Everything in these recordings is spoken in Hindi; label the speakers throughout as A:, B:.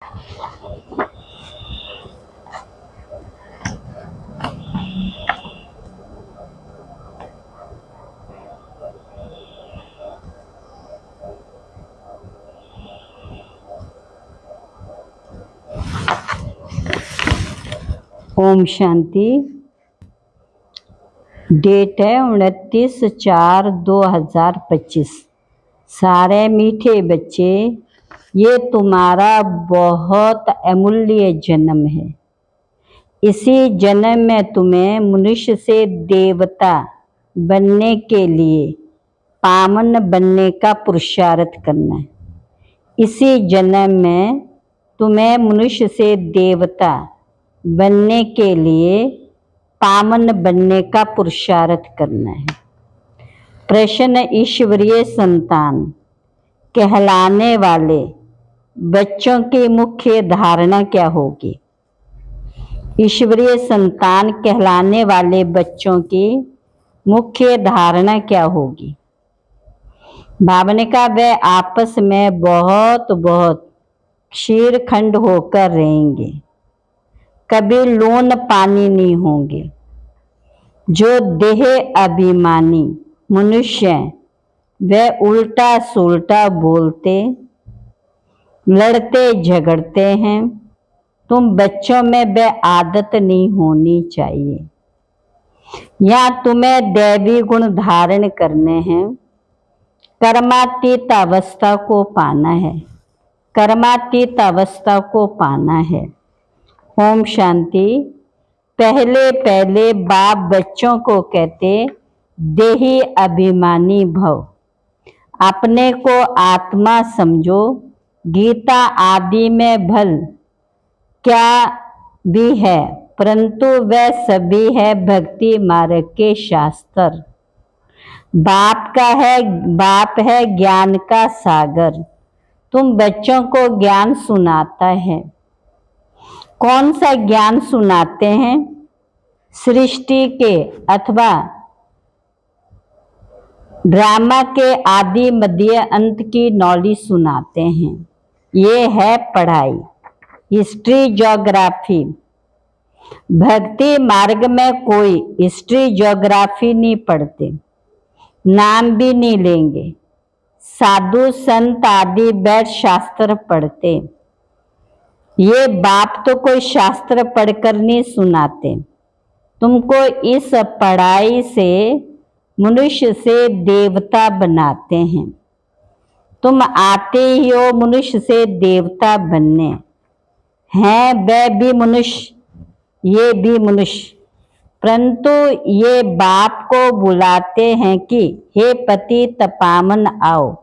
A: ओम शांति। डेट है 29/4/2025। सारे मीठे बच्चे, ये तुम्हारा बहुत अमूल्य जन्म है। इसी जन्म में तुम्हें मनुष्य से देवता बनने के लिए पावन बनने का पुरुषार्थ करना है। इसी जन्म में तुम्हें मनुष्य से देवता बनने के लिए पावन बनने का पुरुषार्थ करना है। प्रश्न, ईश्वरीय संतान कहलाने वाले बच्चों की मुख्य धारणा क्या होगी? ईश्वरीय संतान कहलाने वाले बच्चों की मुख्य धारणा क्या होगी? बाबा ने कहा वे आपस में बहुत बहुत क्षीरखंड होकर रहेंगे, कभी लून पानी नहीं होंगे। जो देह अभिमानी मनुष्य हैं वे उल्टा सुल्टा बोलते, लड़ते झगड़ते हैं। तुम बच्चों में वे आदत नहीं होनी चाहिए। या तुम्हें दैवी गुण धारण करने हैं, कर्मातीत अवस्था को पाना है, कर्मातीत अवस्था को पाना है। ओम शांति। पहले पहले बाप बच्चों को कहते देही अभिमानी भव, अपने को आत्मा समझो। गीता आदि में भल क्या भी है, परंतु वह सभी है भक्ति मार्ग के शास्त्र। बाप है ज्ञान का सागर। तुम बच्चों को ज्ञान सुनाता है। कौन सा ज्ञान सुनाते हैं? सृष्टि के अथवा ड्रामा के आदि मध्य अंत की नॉलेज सुनाते हैं। ये है पढ़ाई, हिस्ट्री ज्योग्राफी। भक्ति मार्ग में कोई हिस्ट्री ज्योग्राफी नहीं पढ़ते, नाम भी नहीं लेंगे। साधु संत आदि बैठ शास्त्र पढ़ते। ये बाप तो कोई शास्त्र पढ़कर नहीं सुनाते। तुमको इस पढ़ाई से मनुष्य से देवता बनाते हैं। तुम आते ही हो मनुष्य से देवता बनने हैं। वे भी मनुष्य, ये भी मनुष्य, परंतु ये बाप को बुलाते हैं कि हे पतित पावन आओ।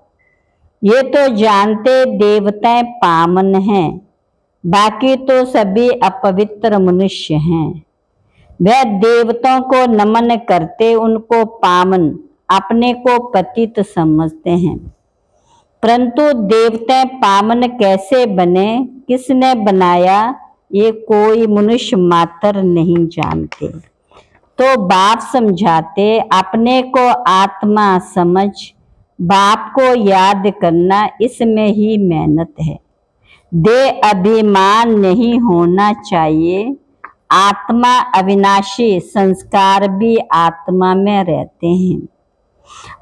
A: ये तो जानते देवताएं पावन हैं, बाकी तो सभी अपवित्र मनुष्य हैं। वह देवताओं को नमन करते, उनको पावन, अपने को पतित समझते हैं। परंतु देवता पावन कैसे बने, किसने बनाया, ये कोई मनुष्य मात्र नहीं जानते। तो बाप समझाते अपने को आत्मा समझ, बाप को याद करना, इसमें ही मेहनत है। देह अभिमान नहीं होना चाहिए। आत्मा अविनाशी, संस्कार भी आत्मा में रहते हैं।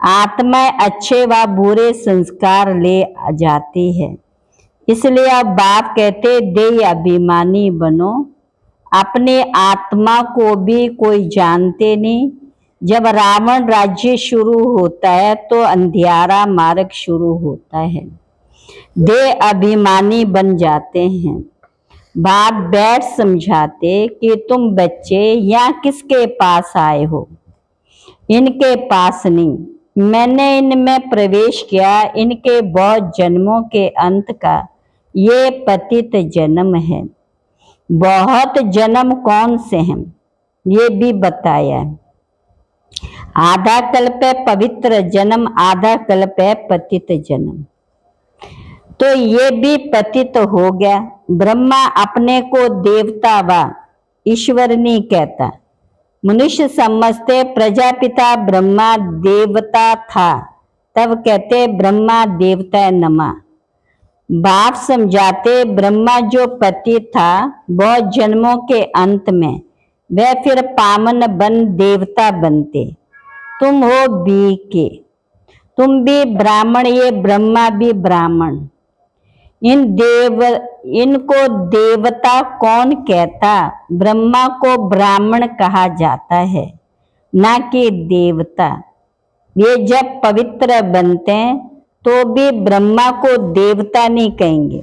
A: आत्मा अच्छे व बुरे संस्कार ले जाती है। इसलिए अब बाप कहते देह अभिमानी बनो। अपने आत्मा को भी कोई जानते नहीं। जब रावण राज्य शुरू होता है तो अंधियारा मार्ग शुरू होता है। देह अभिमानी बन जाते हैं। बाप बैठ समझाते कि तुम बच्चे यहाँ किसके पास आए हो? इनके पास नहीं, मैंने इनमें प्रवेश किया। इनके बहुत जन्मों के अंत का ये पतित जन्म है। बहुत जन्म कौन से हैं ये भी बताया। आधा कल्प है पवित्र जन्म, आधा कल्प है पतित जन्म। तो ये भी पतित हो गया। ब्रह्मा अपने को देवता व ईश्वर नहीं कहता। मनुष्य समझते प्रजापिता ब्रह्मा देवता था, तब कहते ब्रह्मा देवता नमा। बाप समझाते ब्रह्मा जो पति था बहुत जन्मों के अंत में वह फिर पावन बन देवता बनते। तुम हो बी के, तुम भी ब्राह्मण, ये ब्रह्मा भी ब्राह्मण। इनको देवता कौन कहता? ब्रह्मा को ब्राह्मण कहा जाता है, ना कि देवता। ये जब पवित्र बनते हैं तो भी ब्रह्मा को देवता नहीं कहेंगे।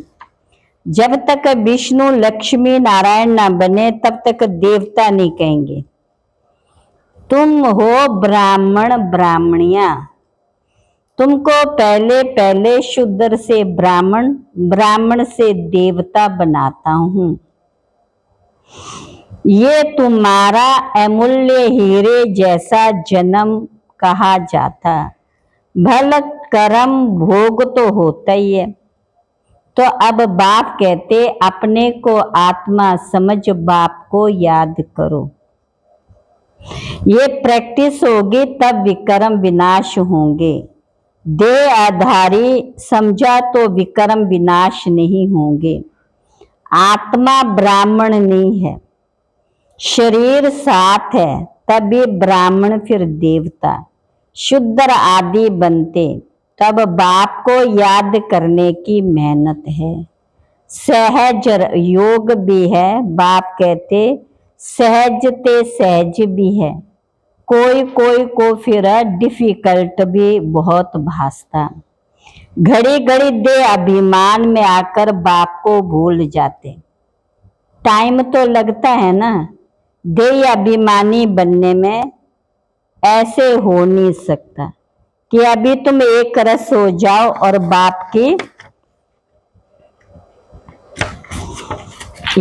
A: जब तक विष्णु लक्ष्मी नारायण ना बने तब तक देवता नहीं कहेंगे। तुम हो ब्राह्मण ब्राह्मणियां, तुमको पहले पहले शूद्र से ब्राह्मण, ब्राह्मण से देवता बनाता हूं। ये तुम्हारा अमूल्य हीरे जैसा जन्म कहा जाता। भल कर्म भोग तो होता ही है। तो अब बाप कहते अपने को आत्मा समझ बाप को याद करो। ये प्रैक्टिस होगी तब विक्रम विनाश होंगे। देह आधारी समझा तो विक्रम विनाश नहीं होंगे। आत्मा ब्राह्मण नहीं है, शरीर साथ है, तभी ब्राह्मण फिर देवता शूद्र आदि बनते। तब बाप को याद करने की मेहनत है। सहज योग भी है। बाप कहते सहजते सहज भी है। कोई कोई को फिर डिफिकल्ट भी बहुत भासता। घड़ी घड़ी दे अभिमान में आकर बाप को भूल जाते। टाइम तो लगता है ना, दे अभिमानी बनने में। ऐसे हो नहीं सकता कि अभी तुम एक रस हो जाओ और बाप की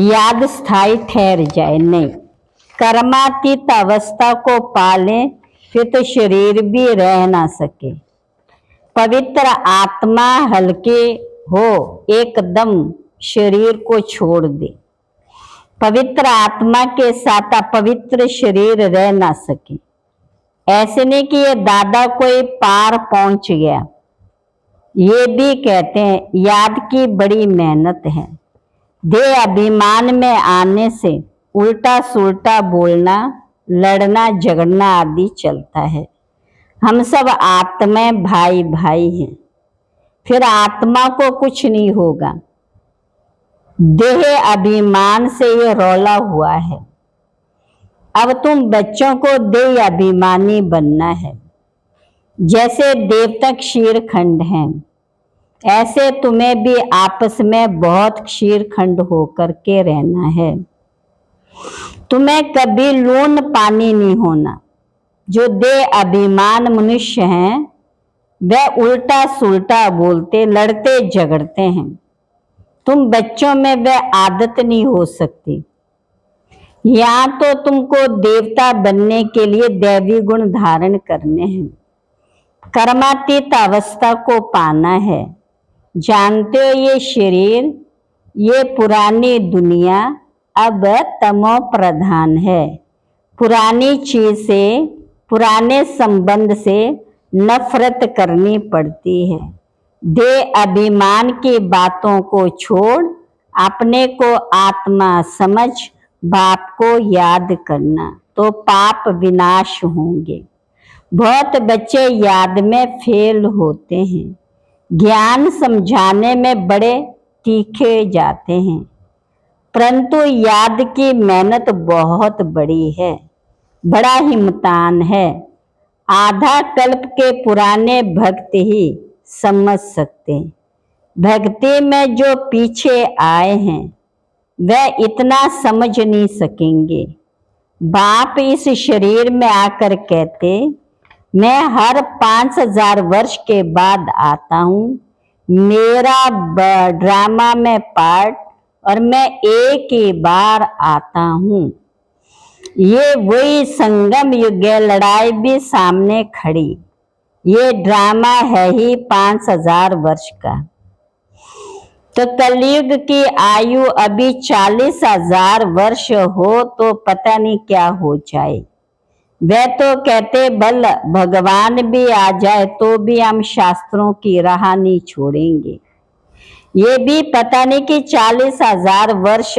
A: याद स्थायी ठहर जाए। नहीं, कर्मातीत अवस्था को पाले फिर तो शरीर भी रह ना सके। पवित्र आत्मा हल्के हो एकदम शरीर को छोड़ दे। पवित्र आत्मा के साथ अपवित्र शरीर रह ना सके। ऐसे नहीं कि ये दादा कोई पार पहुंच गया। ये भी कहते हैं याद की बड़ी मेहनत है। देह अभिमान में आने से उल्टा सुल्टा बोलना, लड़ना झगड़ना आदि चलता है। हम सब आत्मा भाई भाई हैं। फिर आत्मा को कुछ नहीं होगा। देह अभिमान से ये रौला हुआ है। अब तुम बच्चों को देह अभिमानी बनना है। जैसे देवता क्षीर खंड हैं, ऐसे तुम्हें भी आपस में बहुत क्षीर खंड होकर के रहना है। तुम्हें कभी लून पानी नहीं होना। जो देह अभिमान मनुष्य हैं वह उल्टा सुल्टा बोलते, लड़ते झगड़ते हैं। तुम बच्चों में वह आदत नहीं हो सकती। यहाँ तो तुमको देवता बनने के लिए दैवी गुण धारण करने हैं। कर्मातीत अवस्था को पाना है। जानते हो ये शरीर, ये पुरानी दुनिया अब तमो प्रधान है। पुरानी चीज से, पुराने संबंध से नफरत करनी पड़ती है। देह अभिमान की बातों को छोड़ अपने को आत्मा समझ बाप को याद करना, तो पाप विनाश होंगे। बहुत बच्चे याद में फेल होते हैं। ज्ञान समझाने में बड़े तीखे जाते हैं, परंतु याद की मेहनत बहुत बड़ी है, बड़ा हिम्मतान है। आधा कल्प के पुराने भक्त ही समझ सकते हैं। भक्ति में जो पीछे आए हैं वह इतना समझ नहीं सकेंगे। बाप इस शरीर में आकर कहते मैं हर 5000 वर्ष के बाद आता हूँ। मेरा ड्रामा में पार्ट, और मैं एक ही बार आता हूँ। ये वही संगम युग है, लड़ाई भी सामने खड़ी। ये ड्रामा है ही 5000 वर्ष का। तो कलयुग की आयु अभी 40,000 वर्ष हो तो पता नहीं क्या हो जाए। वह तो कहते बल भगवान भी आ जाए तो भी हम शास्त्रों की राह नहीं छोड़ेंगे। ये भी पता नहीं कि 40,000 वर्ष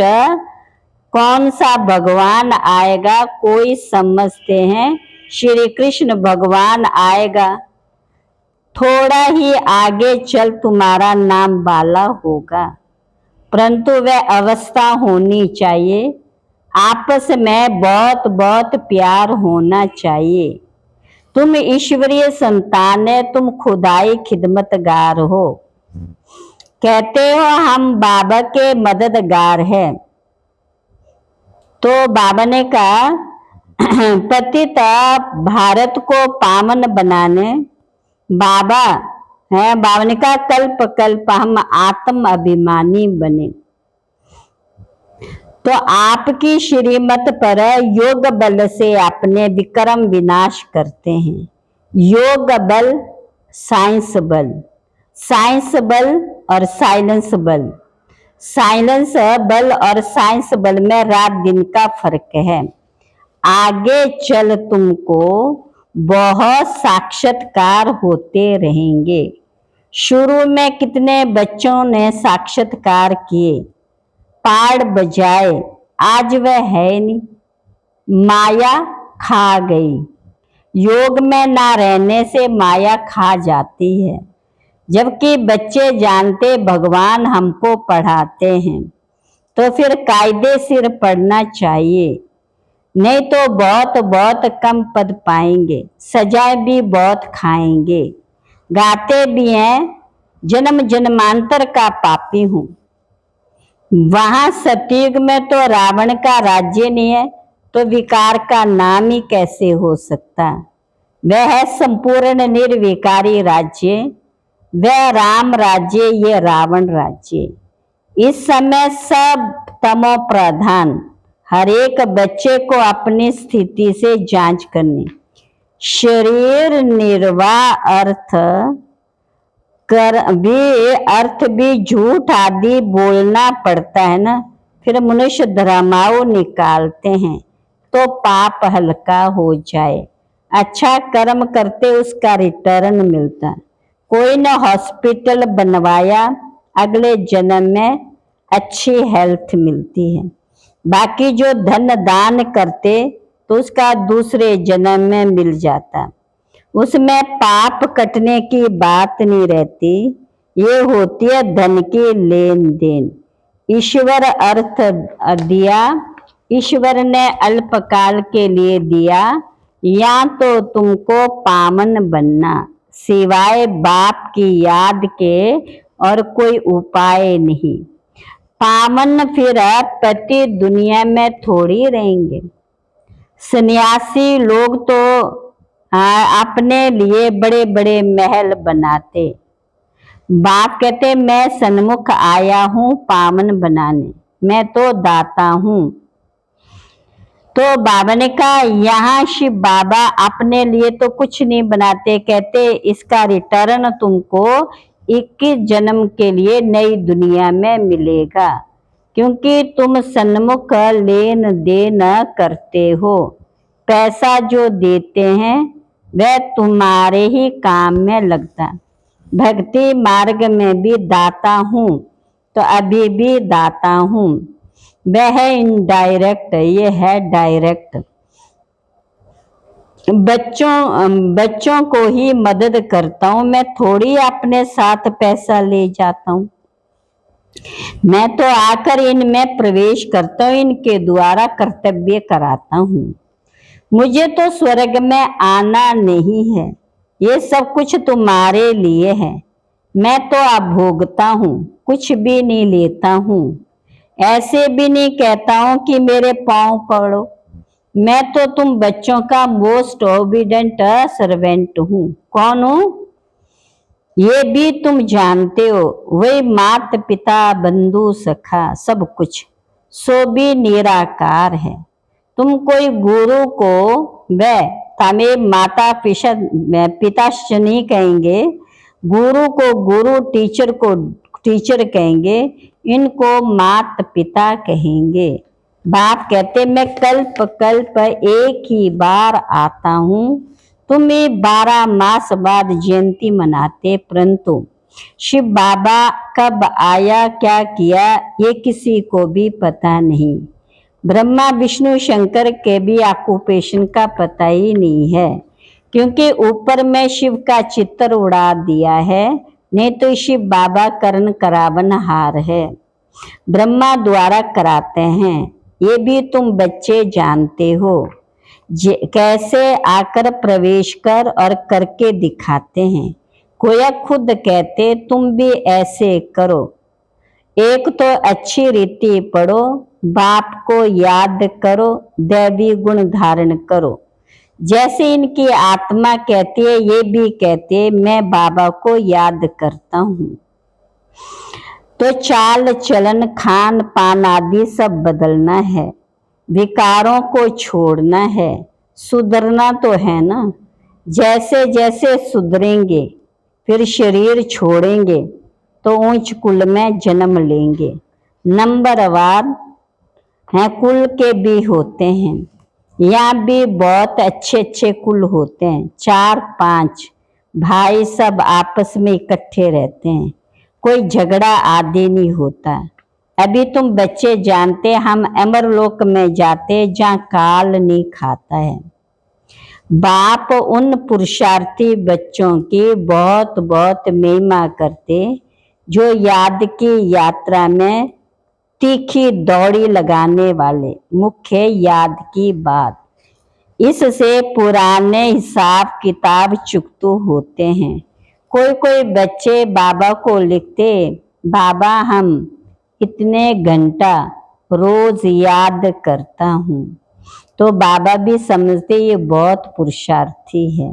A: कौन सा भगवान आएगा। कोई समझते हैं श्री कृष्ण भगवान आएगा, थोड़ा ही आगे चल तुम्हारा नाम बाला होगा। परंतु वह अवस्था होनी चाहिए, आपस में बहुत बहुत प्यार होना चाहिए। तुम ईश्वरीय संतान है, तुम खुदाई खिदमतगार हो। कहते हो हम बाबा के मददगार हैं। तो बाबा ने कहा पतित भारत को पावन बनाने बाबा है। बाबा ने कहा कल्प कल्प हम आत्म अभिमानी बने। तो आपकी श्रीमत पर योग बल से अपने विक्रम विनाश करते हैं। योग बल, साइंस बल, साइंस बल और साइलेंस बल। साइलेंस बल और साइंस बल में रात दिन का फर्क है। आगे चल तुमको बहुत साक्षात्कार होते रहेंगे। शुरू में कितने बच्चों ने साक्षात्कार किए, पाड़ बजाए, आज वह है नहीं, माया खा गई। योग में ना रहने से माया खा जाती है। जबकि बच्चे जानते भगवान हमको पढ़ाते हैं, तो फिर कायदे सिर पढ़ना चाहिए, नहीं तो बहुत बहुत कम पद पाएंगे, सजाए भी बहुत खाएंगे। गाते भी हैं जन्म जन्मांतर का पापी हूं। वहां सतयुग में तो रावण का राज्य नहीं है, तो विकार का नाम ही कैसे हो सकता। वह है संपूर्ण निर्विकारी राज्य, वह राम राज्य, ये रावण राज्य। इस समय सब तमो प्रधान। हर एक बच्चे को अपनी स्थिति से जांच करनी। शरीर निर्वाह अर्थ भी झूठ आदि बोलना पड़ता है ना, फिर मनुष्य धर्माओ निकालते हैं तो पाप हल्का हो जाए। अच्छा कर्म करते उसका रिटर्न मिलता। कोई ने हॉस्पिटल बनवाया, अगले जन्म में अच्छी हेल्थ मिलती है। बाकी जो धन दान करते तो उसका दूसरे जन्म में मिल जाता। उसमें पाप कटने की बात नहीं रहती, ये होती है धन की लेन देन। ईश्वर अर्थ दिया, ईश्वर ने अल्पकाल के लिए दिया, या तो तुमको पावन बनना, सिवाय बाप की याद के और कोई उपाय नहीं। पावन फिर पति दुनिया में थोड़ी रहेंगे। सन्यासी लोग तो अपने लिए बड़े बड़े महल बनाते। बाप कहते मैं सन्मुख आया हूं पावन बनाने, मैं तो दाता हूं। तो बाबा ने कहा यहाँ शिव बाबा अपने लिए तो कुछ नहीं बनाते, कहते इसका रिटर्न तुमको 21 जन्म के लिए नई दुनिया में मिलेगा, क्योंकि तुम सन्मुख लेन देन करते हो। पैसा जो देते हैं वह तुम्हारे ही काम में लगता। भक्ति मार्ग में भी दाता हूँ, तो अभी भी दाता हूँ। वह है इनडायरेक्ट, ये है डायरेक्ट। बच्चों को ही मदद करता हूँ, मैं थोड़ी अपने साथ पैसा ले जाता हूँ। मैं तो आकर इनमें प्रवेश करता हूँ, इनके द्वारा कर्तव्य कराता हूँ। मुझे तो स्वर्ग में आना नहीं है, ये सब कुछ तुम्हारे लिए है। मैं तो अभोगता हूँ, कुछ भी नहीं लेता हूँ। ऐसे भी नहीं कहता हूँ कि मेरे पाँव पड़ो। मैं तो तुम बच्चों का मोस्ट ओबीडेंट सर्वेंट हूँ। कौन हूँ ये भी तुम जानते हो, वही मात पिता बंधु सखा सब कुछ, सो भी निराकार है। तुम कोई गुरु को वह तमे माता पिताश्च नहीं कहेंगे, गुरु को गुरु, टीचर को टीचर कहेंगे, इनको मात पिता कहेंगे। बाप कहते मैं कल्प कल्प एक ही बार आता हूँ। तुम 12 मास बाद जयंती मनाते, परंतु शिव बाबा कब आया, क्या किया, ये किसी को भी पता नहीं। ब्रह्मा विष्णु शंकर के भी ऑक्यूपेशन का पता ही नहीं है, क्योंकि ऊपर में शिव का चित्र उड़ा दिया है। नहीं तो शिव बाबा कर्ण करावन हार है, ब्रह्मा द्वारा कराते हैं। ये भी तुम बच्चे जानते हो। कैसे आकर प्रवेश कर और करके दिखाते हैं। कोया खुद कहते तुम भी ऐसे करो। एक तो अच्छी रीति पढ़ो, बाप को याद करो, दैवी गुण धारण करो। जैसे इनकी आत्मा कहती है, ये भी कहते हैं मैं बाबा को याद करता हूँ। तो चाल चलन खान पान आदि सब बदलना है, विकारों को छोड़ना है, सुधरना तो है ना। जैसे जैसे सुधरेंगे फिर शरीर छोड़ेंगे तो ऊंच कुल में जन्म लेंगे। नंबरवार हैं, कुल के भी होते हैं। यहाँ भी बहुत अच्छे अच्छे कुल होते हैं, 4-5 भाई सब आपस में इकट्ठे रहते हैं, कोई झगड़ा आदि नहीं होता। अभी तुम बच्चे जानते हम अमरलोक में जाते जहाँ काल नहीं खाता है। बाप उन पुरुषार्थी बच्चों की बहुत बहुत महिमा करते जो याद की यात्रा में तीखी दौड़ी लगाने वाले। मुख्य याद की बात, इससे पुराने हिसाब किताब चुकतू होते हैं। कोई कोई बच्चे बाबा को लिखते, बाबा हम इतने घंटा रोज याद करता हूँ। तो बाबा भी समझते ये बहुत पुरुषार्थी है,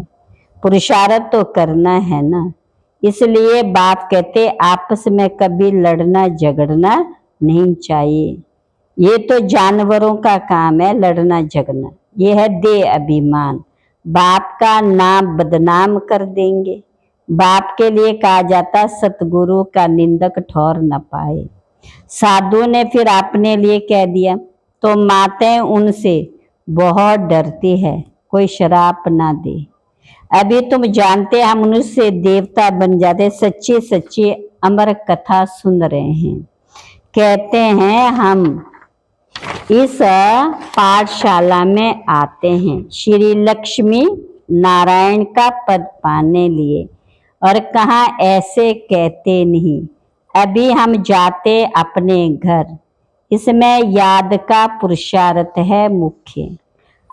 A: पुरुषार्थ तो करना है ना। इसलिए बाप कहते आपस में कभी लड़ना झगड़ना नहीं चाहिए। ये तो जानवरों का काम है लड़ना झगड़ना, ये है देह अभिमान। बाप का नाम बदनाम कर देंगे। बाप के लिए कहा जाता सतगुरु का निंदक ठौर न पाए। साधु ने फिर अपने लिए कह दिया, तो माताएं उनसे बहुत डरती है, कोई शराप ना दे। अभी तुम जानते हम उनसे देवता बन जाते। सच्ची सच्ची अमर कथा सुन रहे हैं। कहते हैं हम इस पाठशाला में आते हैं श्री लक्ष्मी नारायण का पद पाने लिए, और कहाँ ऐसे कहते नहीं। अभी हम जाते अपने घर, इसमें याद का पुरुषार्थ है मुख्य।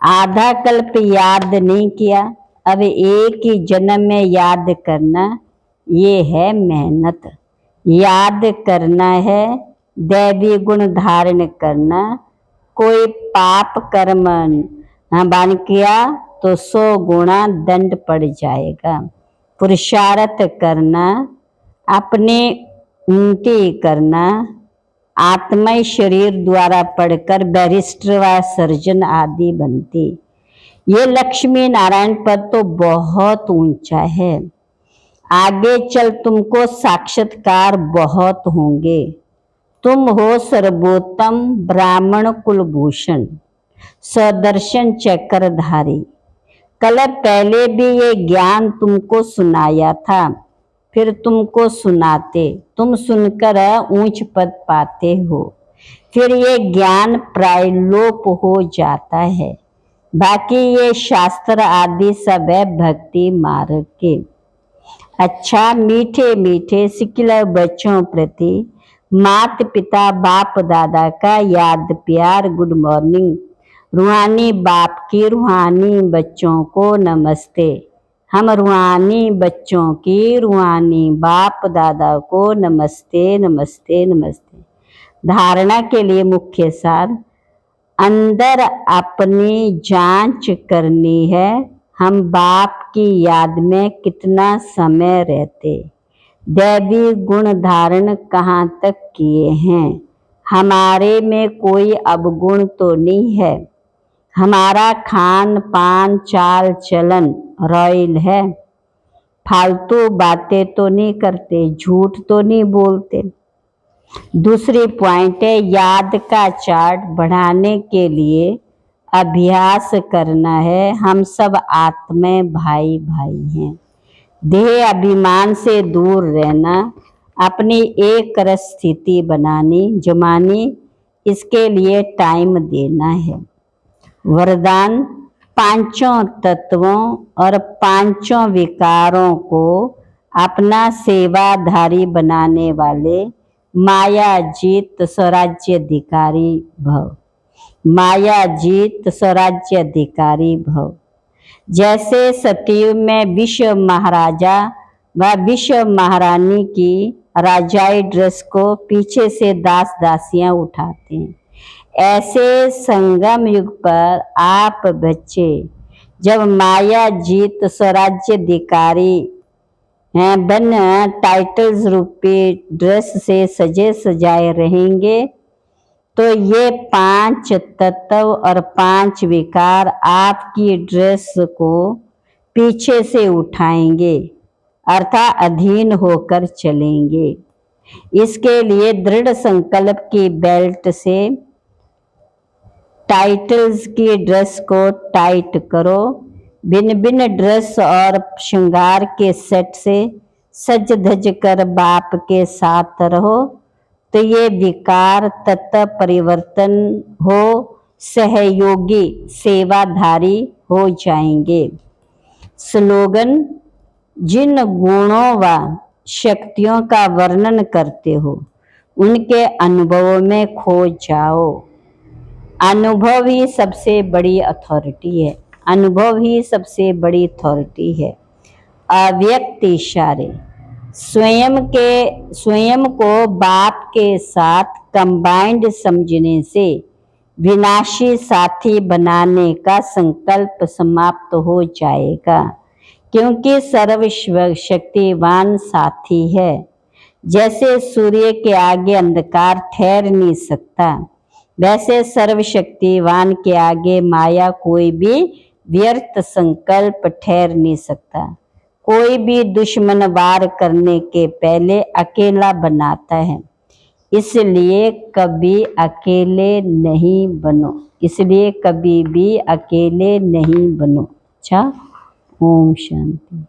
A: आधा कल्प याद नहीं किया, अब एक ही जन्म में याद करना, ये है मेहनत। याद करना है, दैवी गुण धारण करना। कोई पाप कर्म बन किया तो 100 गुना दंड पड़ जाएगा। पुरुषार्थ करना, अपनी उन्नति करना, आत्मय शरीर द्वारा पढ़कर बैरिस्टर व सर्जन आदि बनती। ये लक्ष्मी नारायण पद तो बहुत ऊंचा है। आगे चल तुमको साक्षात्कार बहुत होंगे। तुम हो सर्वोत्तम ब्राह्मण कुलभूषण, सदर्शन चक्रधारी। कल पहले भी ये ज्ञान तुमको सुनाया था, फिर तुमको सुनाते, तुम सुनकर ऊंच पद पाते हो। फिर ये ज्ञान प्रायलोप हो जाता है। बाकी ये शास्त्र आदि सब है भक्ति मार्ग के। अच्छा, मीठे मीठे सिकुलर बच्चों प्रति माता पिता बाप दादा का याद प्यार गुड मॉर्निंग। रूहानी बाप की रूहानी बच्चों को नमस्ते। हम रूहानी बच्चों की रूहानी बाप दादा को नमस्ते नमस्ते नमस्ते। धारणा के लिए मुख्य सार, अंदर अपनी जांच करनी है। हम बाप की याद में कितना समय रहते, दैवी गुण धारण कहाँ तक किए हैं। हमारे में कोई अवगुण तो नहीं है। हमारा खान पान चाल चलन रॉयल है। फालतू बातें तो नहीं करते, झूठ तो नहीं बोलते। दूसरी पॉइंट है, याद का चार्ट बढ़ाने के लिए अभ्यास करना है। हम सब आत्मा भाई भाई हैं। देह अभिमान से दूर रहना, अपनी एक रस स्थिति जमानी, इसके लिए टाइम देना है। वरदान, पांचों तत्वों और पांचों विकारों को अपना सेवाधारी बनाने वाले मायाजीत स्वराज्याधिकारी भव। मायाजीत स्वराज्याधिकारी भव। जैसे सतयुग में विश्व महाराजा व विश्व महारानी की राजाई ड्रेस को पीछे से दास दासियां उठाते हैं, ऐसे संगम युग पर आप बच्चे जब माया जीत स्वराज्याधिकारी हैं बन टाइटल्स रूपी ड्रेस से सजे सजाए रहेंगे, तो ये पांच तत्व और पांच विकार आपकी ड्रेस को पीछे से उठाएंगे, अर्थात अधीन होकर चलेंगे। इसके लिए दृढ़ संकल्प की बेल्ट से टाइटल्स की ड्रेस को टाइट करो। भिन्न भिन्न ड्रेस और श्रृंगार के सेट से सज धज कर बाप के साथ रहो, तो ये विकार तत्व परिवर्तन हो सहयोगी सेवाधारी हो जाएंगे। स्लोगन, जिन गुणों व शक्तियों का वर्णन करते हो उनके अनुभवों में खो जाओ। अनुभव ही सबसे बड़ी अथॉरिटी है। अनुभव ही सबसे बड़ी अथॉरिटी है। अव्यक्त इशारे, स्वयं को बाप के साथ कंबाइंड समझने से विनाशी साथी बनाने का संकल्प समाप्त हो जाएगा, क्योंकि सर्वशक्तिवान साथी है। जैसे सूर्य के आगे अंधकार ठहर नहीं सकता, वैसे सर्वशक्तिवान के आगे माया कोई भी व्यर्थ संकल्प ठहर नहीं सकता। कोई भी दुश्मन वार करने के पहले अकेला बनाता है, इसलिए कभी अकेले नहीं बनो। इसलिए कभी भी अकेले नहीं बनो। अच्छा, ओम शांति।